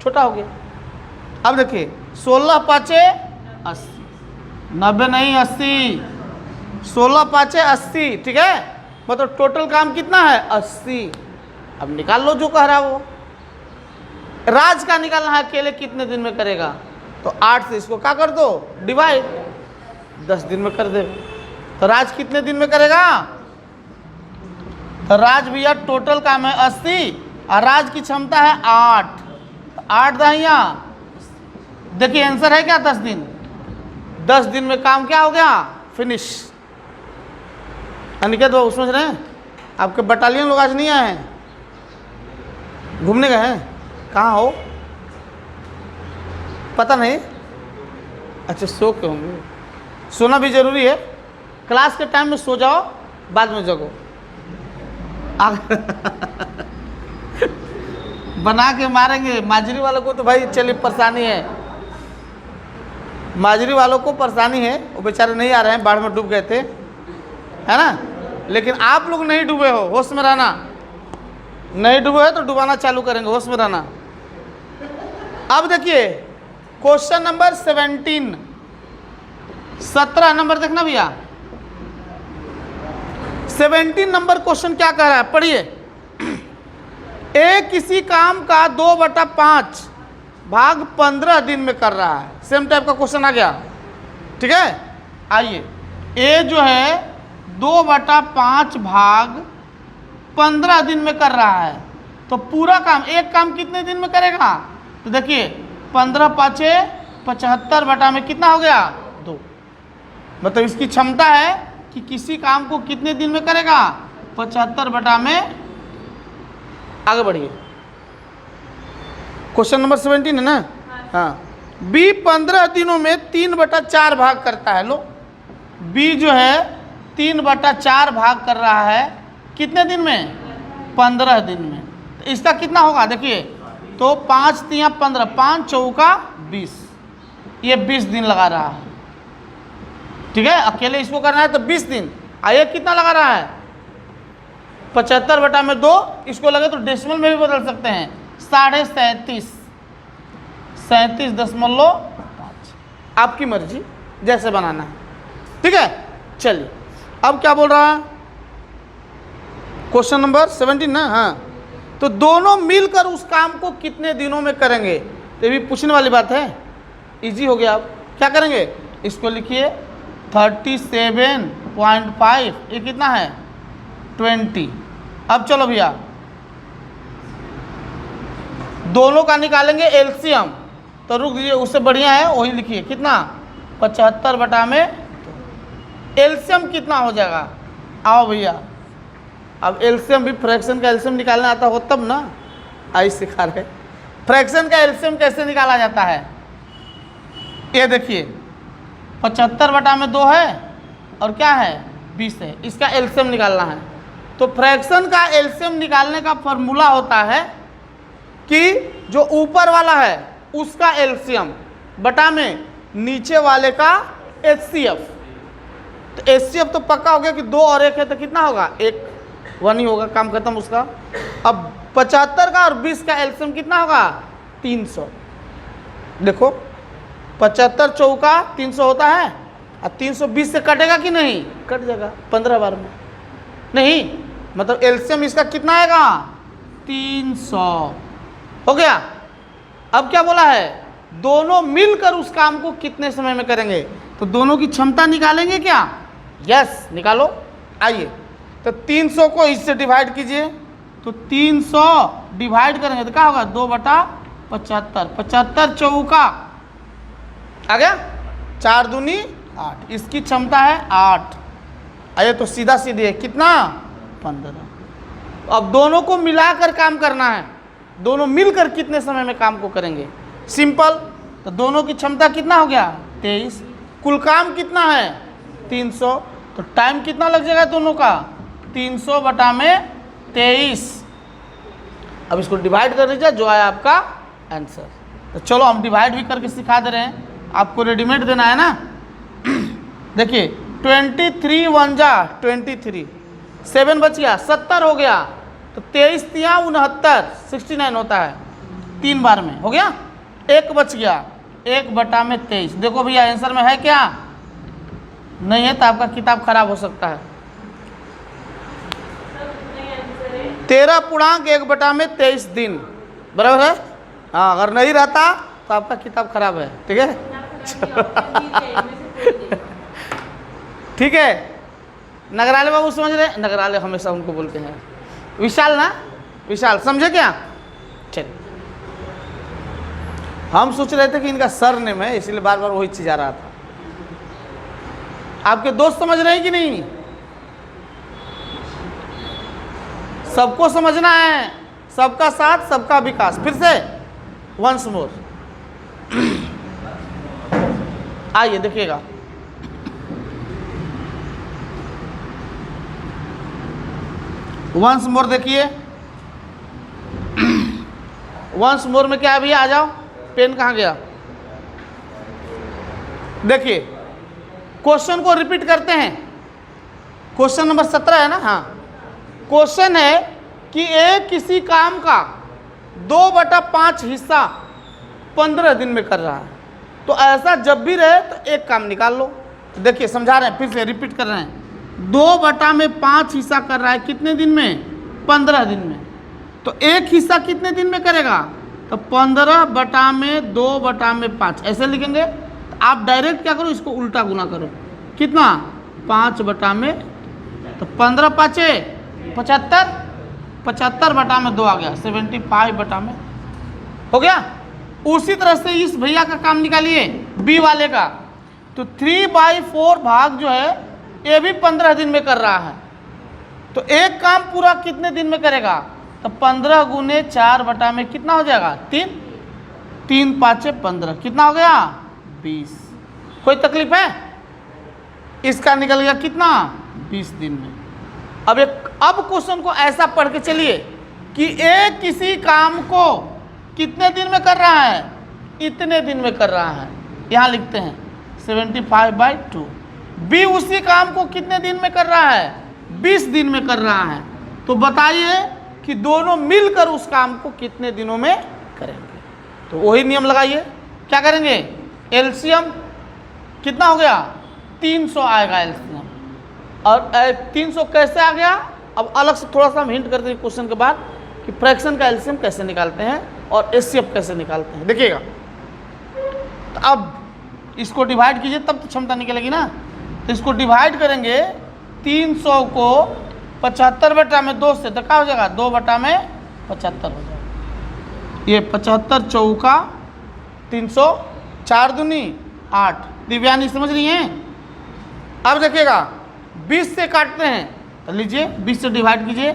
Speaker 1: छोटा हो गया। अब देखिए 16 5 80, 90 नहीं 80, 16 5 80, ठीक है। मतलब टोटल काम कितना है 80। अब निकाल लो जो कह रहा है वो। राज का निकालना है, अकेले कितने दिन में करेगा, तो 8 से इसको क्या कर दो डिवाइड, 10 दिन में कर दे। तो राज कितने दिन में करेगा, तो राज भैया टोटल काम है 80 और राज की क्षमता है 8, 8 दहिया, देखिए आंसर है क्या 10 दिन। 10 दिन में काम क्या हो गया फिनिश। अनिकेत बाबू समझ रहे हैं, आपके बटालियन लोग आज नहीं आए हैं, घूमने गए हैं, कहाँ हो पता नहीं। अच्छा सो के होंगे, सोना भी जरूरी है, क्लास के टाइम में सो जाओ, बाद में जगो। बना के मारेंगे माजरी वालों को, तो भाई चलिए परेशानी है, माजरी वालों को परेशानी है, वो बेचारे नहीं आ रहे हैं, बाढ़ में डूब गए थे, है ना। लेकिन आप लोग नहीं डूबे हो, होश में रहना, नहीं डूबे हो तो डुबाना चालू करेंगे, होश में रहना। अब देखिए क्वेश्चन नंबर 17 नंबर देखना भैया। 17 नंबर क्वेश्चन क्या कह रहा है, पढ़िए। ए किसी काम का 2/5 भाग 15 दिन में कर रहा है, सेम टाइप का क्वेश्चन आ गया, ठीक है। आइए ए जो है 2/5 भाग 15 दिन में कर रहा है, तो पूरा काम, एक काम कितने दिन में करेगा, तो देखिए 15 5 75 बटा में कितना हो गया 2। मतलब इसकी क्षमता है कि किसी काम को कितने दिन में करेगा 75 बटा में। आगे बढ़िए, क्वेश्चन नंबर 17 है ना। हाँ, बी 15 दिनों में 3/4 भाग करता है। लो बी जो है 3/4 भाग कर रहा है, कितने दिन में 15 दिन में। तो इसका कितना होगा देखिए, तो 5 3 15, 5 चौका 20, ये 20 दिन लगा रहा है, ठीक है। अकेले इसको करना है तो 20 दिन। आइए कितना लगा रहा है 75 बटा में 2, इसको लगे तो डेसिमल में भी बदल सकते हैं, 37.5, 37.5, आपकी मर्जी जैसे बनाना है, ठीक है। चलिए अब क्या बोल रहा है, क्वेश्चन नंबर 17 ना। हाँ, तो दोनों मिलकर उस काम को कितने दिनों में करेंगे, तो ये भी पूछने वाली बात है, इजी हो गया। आप क्या करेंगे, इसको लिखिए 37.5, ये कितना है 20। अब चलो भैया दोनों का निकालेंगे एलसीएम, तो रुक दीजिए, उससे बढ़िया है वही लिखिए, कितना 75 बटा में एलसीएम कितना हो जाएगा। आओ भैया, अब एलसीएम भी, फ्रैक्शन का एलसीएम निकालना आता हो तब ना, आई सिखा रहे। फ्रैक्शन का एलसीएम कैसे निकाला जाता है, ये देखिए 75 बटा में 2 है और क्या है 20 है, इसका एलसीएम निकालना है। तो फ्रैक्शन का एलसीएम निकालने का फॉर्मूला होता है कि जो ऊपर वाला है उसका एलसीएम बटा में नीचे वाले का एचसीएफ। तो एचसीएफ तो पक्का हो गया कि 2 और 1 है, तो कितना होगा 1 1 ही होगा, काम खत्म उसका। अब 75 का और 20 का एलसीएम कितना होगा 300। देखो 75 चौका 300 होता है, और 320 से कटेगा कि नहीं, कट जाएगा 15 बार में, नहीं मतलब एलसीएम इसका कितना आएगा 300 हो गया। अब क्या बोला है, दोनों मिलकर उस काम को कितने समय में करेंगे, तो दोनों की क्षमता निकालेंगे क्या, यस निकालो। आइए तो 300 को इससे डिवाइड कीजिए, तो 300 डिवाइड करेंगे तो क्या होगा 2/75, 75 चौका आ गया, 4 दूनी 8, इसकी क्षमता है 8। आइए तो सीधा सीधे है कितना 15। अब दोनों को मिलाकर काम करना है, दोनों मिलकर कितने समय में काम को करेंगे, सिंपल। तो दोनों की क्षमता कितना हो गया 23, कुल काम कितना है 300, तो टाइम कितना लग जाएगा दोनों का? 300 बटा में 23। अब इसको डिवाइड कर लीजिए, जो आया आपका आंसर। तो चलो हम डिवाइड भी करके सिखा दे रहे हैं, आपको रेडीमेड देना है ना। देखिए 23 1 जा 23, 7 बच गया, 70 हो गया। तो 23 तिया 69, 69 होता है 3 बार में, हो गया। 1 बच गया, 1 बटा में 23। देखो भैया आंसर में है क्या? नहीं है तो आपका किताब खराब हो सकता है। 13.1 बटा में 23 दिन, बराबर है। हाँ, अगर नहीं रहता तो आपका किताब खराब है, ठीक है। ठीक है, नगराले बाबू समझ रहे? नगराले हमेशा उनको बोलते हैं। विशाल ना, विशाल समझे क्या? चलिए, हम सोच रहे थे कि इनका सर नेम है, इसलिए बार बार वही चीज आ रहा था। आपके दोस्त समझ रहे हैं कि नहीं? सबको समझना है, सबका साथ सबका विकास। फिर से वंस मोर, आइए देखिएगा। वंस मोर देखिए, वंस मोर में क्या है भैया? आ जाओ, पेन कहाँ गया? देखिए क्वेश्चन को रिपीट करते हैं। क्वेश्चन नंबर 17 है ना? हाँ, क्वेश्चन है कि एक किसी काम का 2/5 हिस्सा 15 दिन में कर रहा है। तो ऐसा जब भी रहे तो एक काम निकाल लो। तो देखिए समझा रहे हैं, फिर से रिपीट कर रहे हैं। 2/5 हिस्सा कर रहा है कितने दिन में? 15 दिन में। तो एक हिस्सा कितने दिन में करेगा? तो 15/2/5 ऐसे लिखेंगे। तो आप डायरेक्ट क्या करो, इसको उल्टा गुना करो। कितना? 5/, तो 15 5 75, 75/2 आ गया, 75/, हो गया। उसी तरह से इस भैया का काम निकालिए, बी वाले का। तो 3/4 भाग जो है ये भी 15 दिन में कर रहा है। तो एक काम पूरा कितने दिन में करेगा? तो 15 गुने 4 में कितना हो जाएगा? 3, 3 5 15, कितना हो गया? 20। कोई तकलीफ है? इसका निकल गया कितना? 20 दिन में। अब क्वेश्चन को ऐसा पढ़ के चलिए कि एक किसी काम को कितने दिन में कर रहा है? इतने दिन में कर रहा है। यहाँ लिखते हैं 75/2। बी उसी काम को कितने दिन में कर रहा है? 20 दिन में कर रहा है। तो बताइए कि दोनों मिलकर उस काम को कितने दिनों में करेंगे? तो वही नियम लगाइए। क्या करेंगे? एलसीएम कितना हो गया? 300 आएगा एलसीएम। और 300 कैसे आ गया? अब अलग से थोड़ा सा हम हिंट करते हैं क्वेश्चन के बाद कि फ्रैक्शन का एलसीएम कैसे निकालते हैं और एचसीएफ कैसे निकालते हैं, देखिएगा। तो अब इसको डिवाइड कीजिए तब तो क्षमता निकलेगी ना। तो इसको डिवाइड करेंगे 300 को 75/2 से, तो क्या हो जाएगा? 2/75 हो जाएगा। ये 75 चौका 300, 4 दूनी 8। दिव्यानी समझ रही हैं? अब देखिएगा 20 से काटते हैं, तो लीजिए 20 से डिवाइड कीजिए।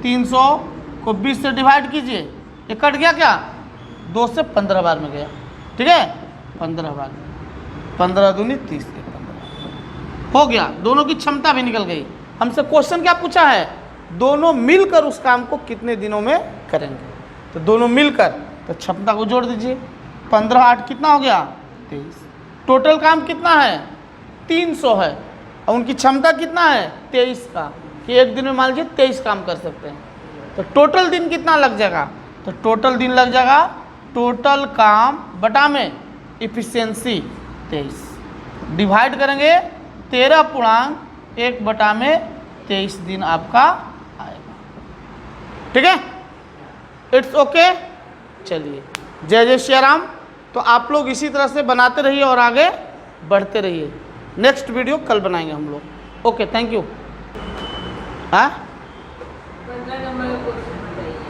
Speaker 1: 300 को 20 से डिवाइड कीजिए, ये कट गया क्या? 2 से 15 बार में गया, ठीक है। 15 बार, 15 दूनी 30, 15 हो गया। दोनों की क्षमता भी निकल गई। हमसे क्वेश्चन क्या पूछा है? दोनों मिलकर उस काम को कितने दिनों में करेंगे? तो दोनों मिलकर, तो क्षमता को जोड़ दीजिए। 15 8 कितना हो गया? 23। टोटल काम कितना है? 300 है। और उनकी क्षमता कितना है? 23 का, कि एक दिन में मान लीजिए 23 काम कर सकते हैं। तो टोटल दिन कितना लग जाएगा? तो टोटल दिन लग जाएगा, टोटल काम बटा में इफिशियंसी 23, डिवाइड करेंगे 13.1/23 दिन आपका आएगा, ठीक है। It's okay. चलिए, जय जय श्री राम। तो आप लोग इसी तरह से बनाते रहिए और आगे बढ़ते रहिए। नेक्स्ट वीडियो कल बनाएंगे हम लोग। Okay, thank you. हाँ,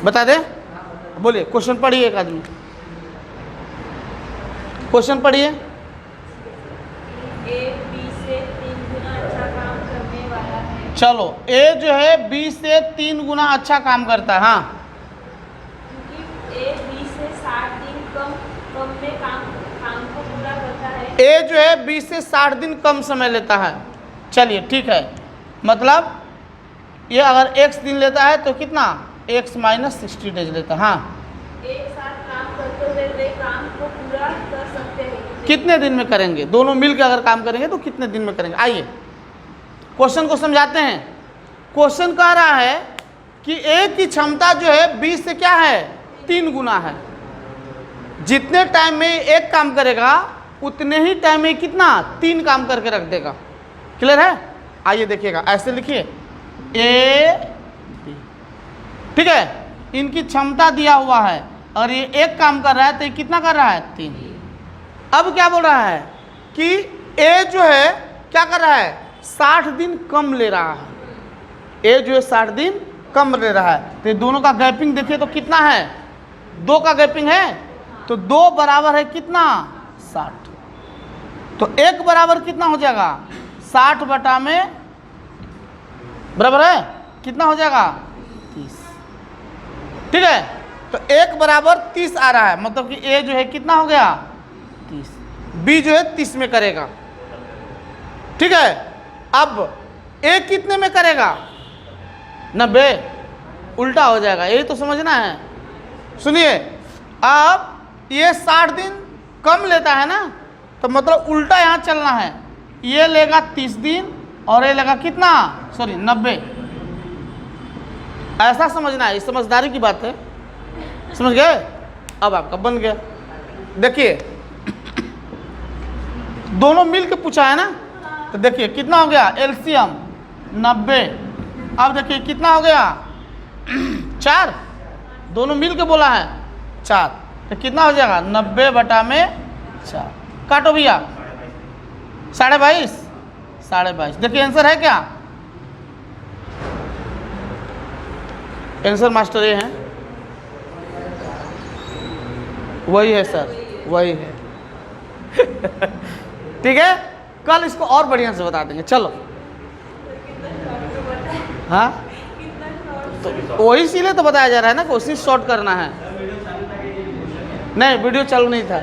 Speaker 1: बता दे, बोलिए। क्वेश्चन पढ़िए, एक आदमी क्वेश्चन पढ़िए। चलो, ए जो है बी से 3 गुना अच्छा काम करता है। हाँ,
Speaker 2: क्योंकि ए बी से 60 दिन कम में काम को पूरा करता है।
Speaker 1: ए जो है 20 से 60 दिन कम समय लेता है। चलिए ठीक है, मतलब ये अगर x दिन लेता है तो कितना x माइनस 60 डेज लेता है। हाँ,
Speaker 2: एक साथ काम करते हुए वे काम को पूरा कर सकते हैं।
Speaker 1: कितने दिन में करेंगे? दोनों मिलकर अगर काम करेंगे तो कितने दिन में करेंगे? आइए क्वेश्चन को समझाते हैं। क्वेश्चन कह रहा है कि ए की क्षमता जो है 20 से क्या है 3 गुना है। जितने टाइम में एक काम करेगा उतने ही टाइम में कितना 3 काम करके रख देगा। क्लियर है? आइए देखिएगा, ऐसे लिखिए ए, ठीक है, इनकी क्षमता दिया हुआ है और ये एक काम कर रहा है तो ये कितना कर रहा है 3। अब क्या बोल रहा है कि ए जो है क्या कर रहा है 60 दिन कम ले रहा है। ए जो है 60 दिन कम ले रहा है, तो दोनों का गैपिंग देखिए तो कितना है 2 का गैपिंग है, तो 2 बराबर है कितना 60। तो 1 बराबर कितना हो जाएगा 60 बटा में बराबर है कितना हो जाएगा 30। ठीक है, तो 1 बराबर 30 आ रहा है, मतलब कि ए जो है कितना हो गया 30, बी जो है 30 में करेगा। ठीक है, अब ए कितने में करेगा 90, उल्टा हो जाएगा, यही तो समझना है। सुनिए, अब ये 60 दिन कम लेता है ना, तो मतलब उल्टा यहाँ चलना है, ये लेगा 30 दिन और ये लेगा कितना 90। ऐसा समझना है, ये समझदारी की बात है, समझ गए? अब आपका बन गया। देखिए दोनों मिल के पूछा है ना, तो देखिए कितना हो गया एलसीएम 90। अब देखिए कितना हो गया 4, दोनों मिल के बोला है 4, तो कितना हो जाएगा 90 बटा में 4। काटो भैया 22.5, 22.5। देखिए आंसर है क्या? आंसर मास्टर ये है, वही है सर, वही है। ठीक है, कल इसको और बढ़िया से बता देंगे। चलो, हाँ, तो वही इसीलिए तो बताया जा रहा है ना, कोशिश शॉर्ट करना है। नहीं, वीडियो चालू नहीं था।